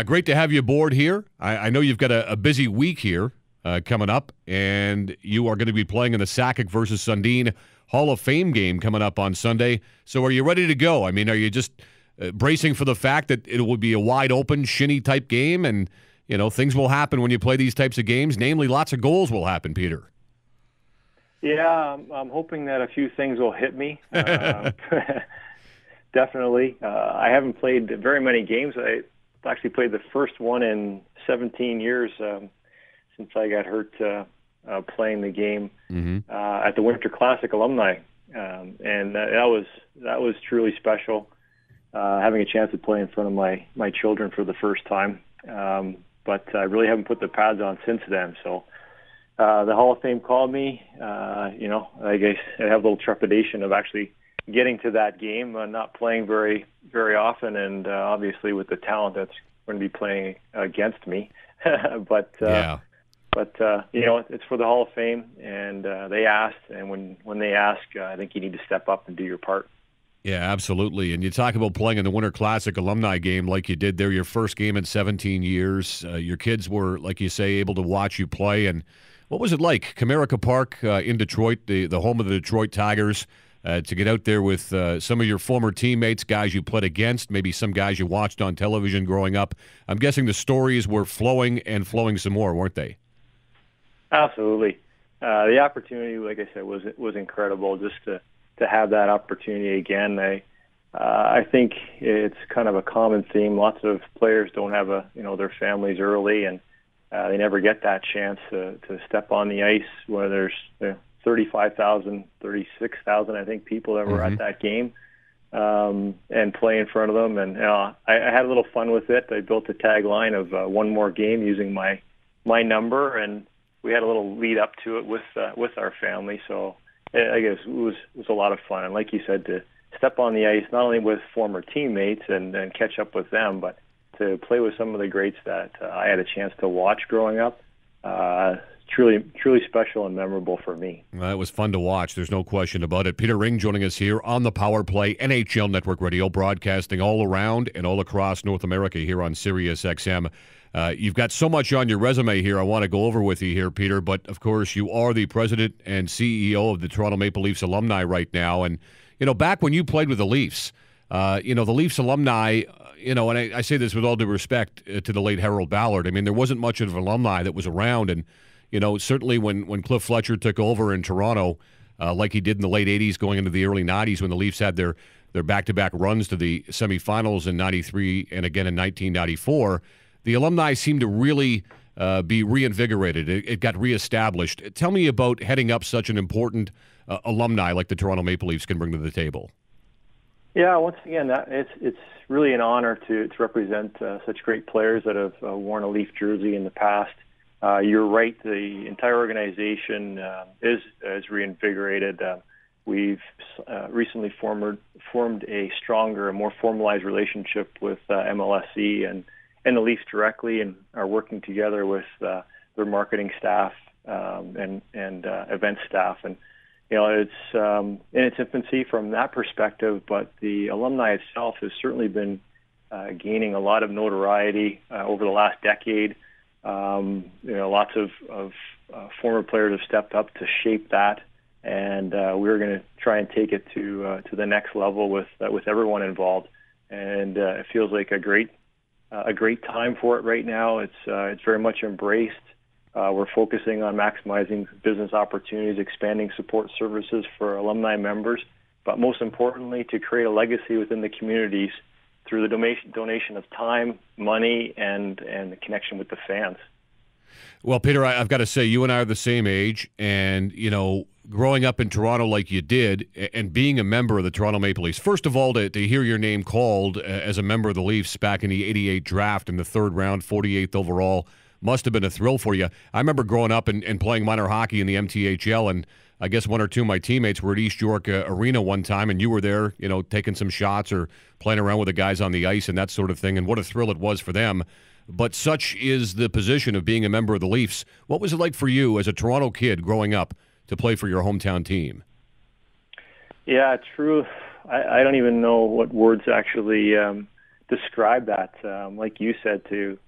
Great to have you aboard here. I know you've got a busy week here coming up, and you are going to be playing in the Sakic versus Sundin Hall of Fame game coming up on Sunday. So are you ready to go? I mean, are you just bracing for the fact that it will be a wide-open, shinny-type game, and, you know, things will happen when you play these types of games? Namely, lots of goals will happen, Peter. Yeah, I'm hoping that a few things will hit me. Definitely. I haven't played very many games. I actually played the first one in 17 years since I got hurt playing the game at the Winter Classic alumni, and that was truly special. Having a chance to play in front of my children for the first time, but I really haven't put the pads on since then. So the Hall of Fame called me. I guess I have a little trepidation of actually getting to that game, not playing very often, and obviously with the talent that's going to be playing against me. But it's for the Hall of Fame, and they asked, and when they ask, I think you need to step up and do your part. Yeah, absolutely. And you talk about playing in the Winter Classic alumni game like you did there, your first game in 17 years. Your kids were, like you say, able to watch you play. And what was it like? Comerica Park in Detroit, the home of the Detroit Tigers, to get out there with some of your former teammates, guys you played against, maybe some guys you watched on television growing up. I'm guessing the stories were flowing and flowing some more, weren't they? Absolutely. The opportunity, like I said, was incredible just to have that opportunity again. I think it's kind of a common theme. Lots of players don't have their families early, and they never get that chance to step on the ice where there's 35,000, 36,000, I think, people that were at that game and play in front of them. And I had a little fun with it. I built a tagline of one more game using my number, and we had a little lead up to it with our family. So I guess it was a lot of fun. And like you said, to step on the ice, not only with former teammates and catch up with them, but to play with some of the greats that I had a chance to watch growing up. Truly special and memorable for me. Well, it was fun to watch. There's no question about it. Peter Ring joining us here on the Power Play, NHL Network Radio, broadcasting all around and all across North America here on Sirius XM. You've got so much on your resume here I want to go over with you here, Peter, but of course you are the president and CEO of the Toronto Maple Leafs alumni right now. And, back when you played with the Leafs, the Leafs alumni, and I say this with all due respect to the late Harold Ballard, I mean, there wasn't much of an alumni that was around. And, certainly when Cliff Fletcher took over in Toronto, like he did in the late 80s going into the early 90s when the Leafs had their back-to-back runs to the semifinals in 93 and again in 1994, the alumni seemed to really be reinvigorated. It got reestablished. Tell me about heading up such an important alumni like the Toronto Maple Leafs can bring to the table. Yeah, once again, it's really an honor to represent such great players that have worn a Leaf jersey in the past. You're right. The entire organization is reinvigorated. We've recently formed a stronger, more formalized relationship with MLSE and the Leafs directly, and are working together with their marketing staff and event staff. And it's in its infancy from that perspective, but the alumni itself has certainly been gaining a lot of notoriety over the last decade. Lots of former players have stepped up to shape that, and we're going to try and take it to the next level with everyone involved. And it feels like a great time for it right now. It's very much embraced. We're focusing on maximizing business opportunities, expanding support services for alumni members, but most importantly, to create a legacy within the communities through the donation of time, money, and the connection with the fans. Well, Peter, I've got to say, you and I are the same age, and, growing up in Toronto like you did and being a member of the Toronto Maple Leafs, first of all, to hear your name called as a member of the Leafs back in the 88 draft in the third round, 48th overall, must have been a thrill for you. I remember growing up and playing minor hockey in the MTHL, and I guess one or two of my teammates were at East York Arena one time, and you were there, taking some shots or playing around with the guys on the ice and that sort of thing, and what a thrill it was for them. But such is the position of being a member of the Leafs. What was it like for you as a Toronto kid growing up to play for your hometown team? Yeah, true. I don't even know what words actually describe that. Like you said, to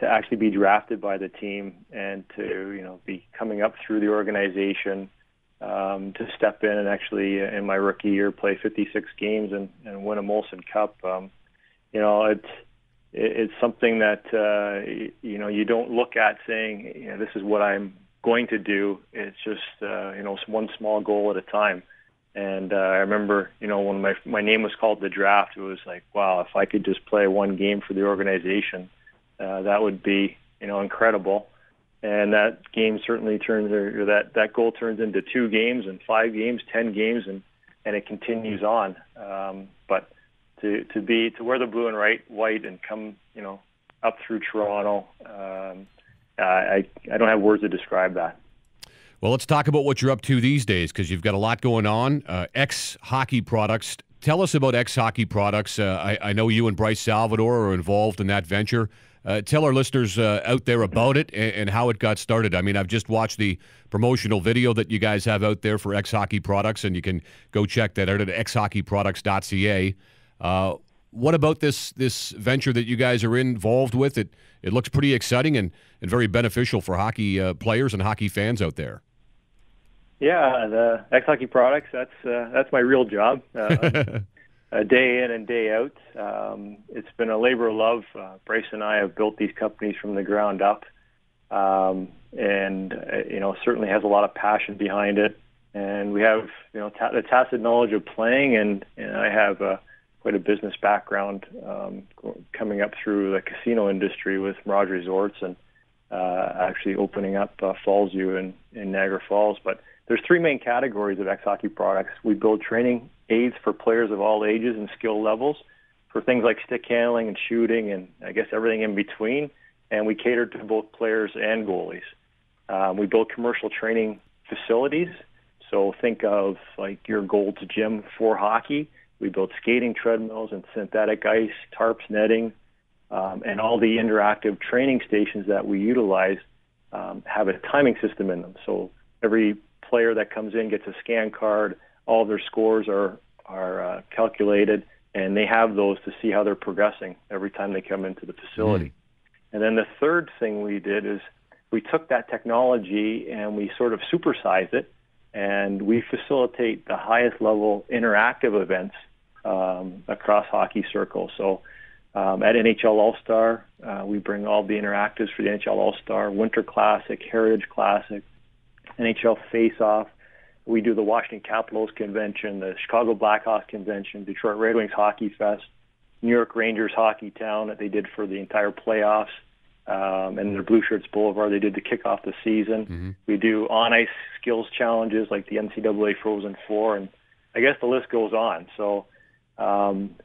actually be drafted by the team and to be coming up through the organization, to step in and actually in my rookie year play 56 games and win a Molson Cup. It's something that you don't look at saying this is what I'm going to do. It's just one small goal at a time. And I remember when my name was called the draft, it was like, wow, if I could just play one game for the organization, that would be incredible. And that game certainly turns, or that goal turns into 2 games and 5 games, 10 games, and it continues on. But to wear the blue and white and come up through Toronto, I don't have words to describe that. Well, let's talk about what you're up to these days, because you've got a lot going on. xHockeyProducts. Tell us about xHockeyProducts. I know you and Bryce Salvador are involved in that venture. Tell our listeners out there about it and how it got started. I mean, I've just watched the promotional video that you guys have out there for xHockeyProducts, and you can go check that out at xHockeyProducts.ca. What about this venture that you guys are involved with? It looks pretty exciting and very beneficial for hockey players and hockey fans out there. Yeah, the xHockeyProducts, that's my real job. Day in and day out. It's been a labor of love. Bryce and I have built these companies from the ground up, and certainly has a lot of passion behind it. And we have the tacit knowledge of playing, and I have quite a business background coming up through the casino industry with Mirage Resorts and actually opening up Fallsview in Niagara Falls. But there's 3 main categories of xHockeyProducts. We build training aids for players of all ages and skill levels for things like stick handling and shooting and I guess everything in between. And we cater to both players and goalies. We build commercial training facilities. So think of like your Gold's Gym for hockey. We build skating treadmills and synthetic ice, tarps, netting, and all the interactive training stations that we utilize have a timing system in them. So every player that comes in gets a scan card. All of their scores are calculated, and they have those to see how they're progressing every time they come into the facility. And then the third thing we did is we took that technology and we sort of supersized it, and we facilitate the highest level interactive events across hockey circles. So at NHL All-Star, we bring all the interactives for the NHL All-Star, Winter Classic, Heritage Classic, NHL Face-Off. We do the Washington Capitals Convention, the Chicago Blackhawks Convention, Detroit Red Wings Hockey Fest, New York Rangers Hockey Town that they did for the entire playoffs, and their Blue Shirts Boulevard they did to kick off the season. Mm-hmm. We do on-ice skills challenges like the NCAA Frozen Four, and I guess the list goes on. So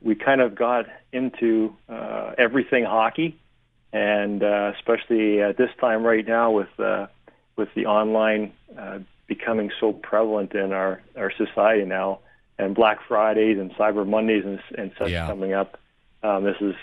we kind of got into everything hockey, and especially at this time right now with the online becoming so prevalent in our society now, and Black Fridays and Cyber Mondays and such coming up. This is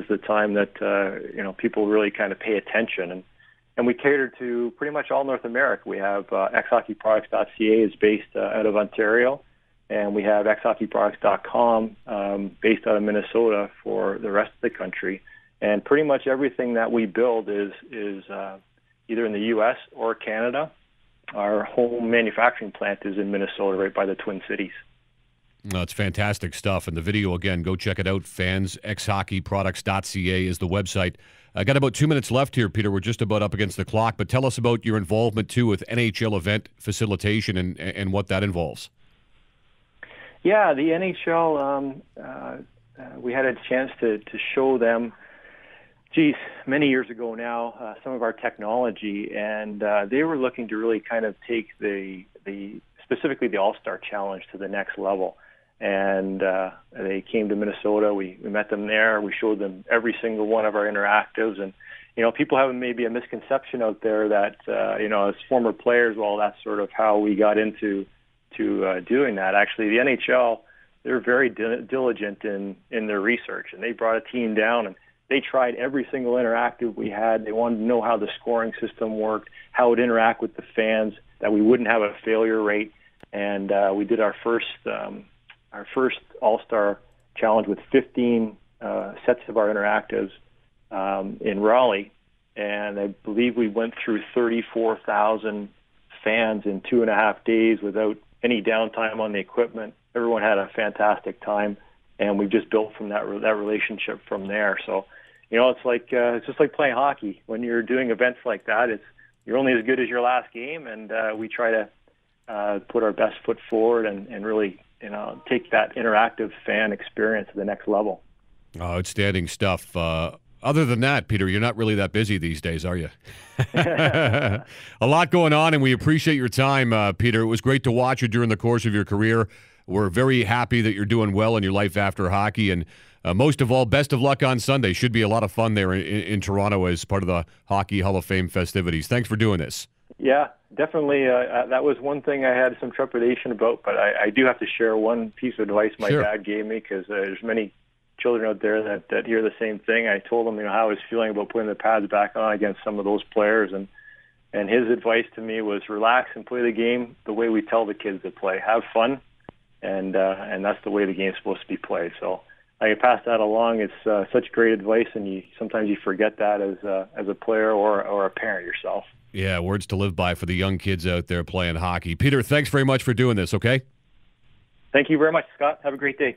the time that people really kind of pay attention, and we cater to pretty much all North America. We have xHockeyProducts.ca is based out of Ontario, and we have xHockeyProducts.com based out of Minnesota for the rest of the country. And pretty much everything that we build is either in the U.S. or Canada. Our home manufacturing plant is in Minnesota, right by the Twin Cities. No, it's fantastic stuff. And the video, again, go check it out, fans. xHockeyProducts.ca is the website. I got about 2 minutes left here, Peter. We're just about up against the clock. But tell us about your involvement, too, with NHL event facilitation and what that involves. Yeah, the NHL, we had a chance to show them, many years ago now, some of our technology, and they were looking to really kind of take specifically the All-Star Challenge to the next level. And they came to Minnesota. We met them there. We showed them every single one of our interactives. And, people have maybe a misconception out there that, as former players, well, that's sort of how we got into doing that. Actually, the NHL, they're very diligent in their research, and they brought a team down and they tried every single interactive we had. They wanted to know how the scoring system worked, how it would interact with the fans, that we wouldn't have a failure rate. And we did our first All-Star Challenge with 15 sets of our interactives in Raleigh, and I believe we went through 34,000 fans in 2.5 days without any downtime on the equipment. Everyone had a fantastic time, and we've just built from that relationship from there. So, it's just like playing hockey. When you're doing events like that, you're only as good as your last game, and we try to put our best foot forward and really, take that interactive fan experience to the next level. Oh, outstanding stuff. Other than that, Peter, you're not really that busy these days, are you? A lot going on, and we appreciate your time, Peter. It was great to watch you during the course of your career. We're very happy that you're doing well in your life after hockey, and most of all, best of luck on Sunday. Should be a lot of fun there in Toronto as part of the Hockey Hall of Fame festivities. Thanks for doing this. Yeah, definitely. That was one thing I had some trepidation about, but I do have to share one piece of advice my dad gave me, because there's many children out there that hear the same thing. I told them, how I was feeling about putting the pads back on against some of those players, and his advice to me was relax and play the game the way we tell the kids to play. Have fun, and that's the way the game's supposed to be played. So I can pass that along. It's such great advice, and sometimes you forget that as a player or a parent yourself. Yeah, words to live by for the young kids out there playing hockey. Peter, thanks very much for doing this, okay? Thank you very much, Scott. Have a great day.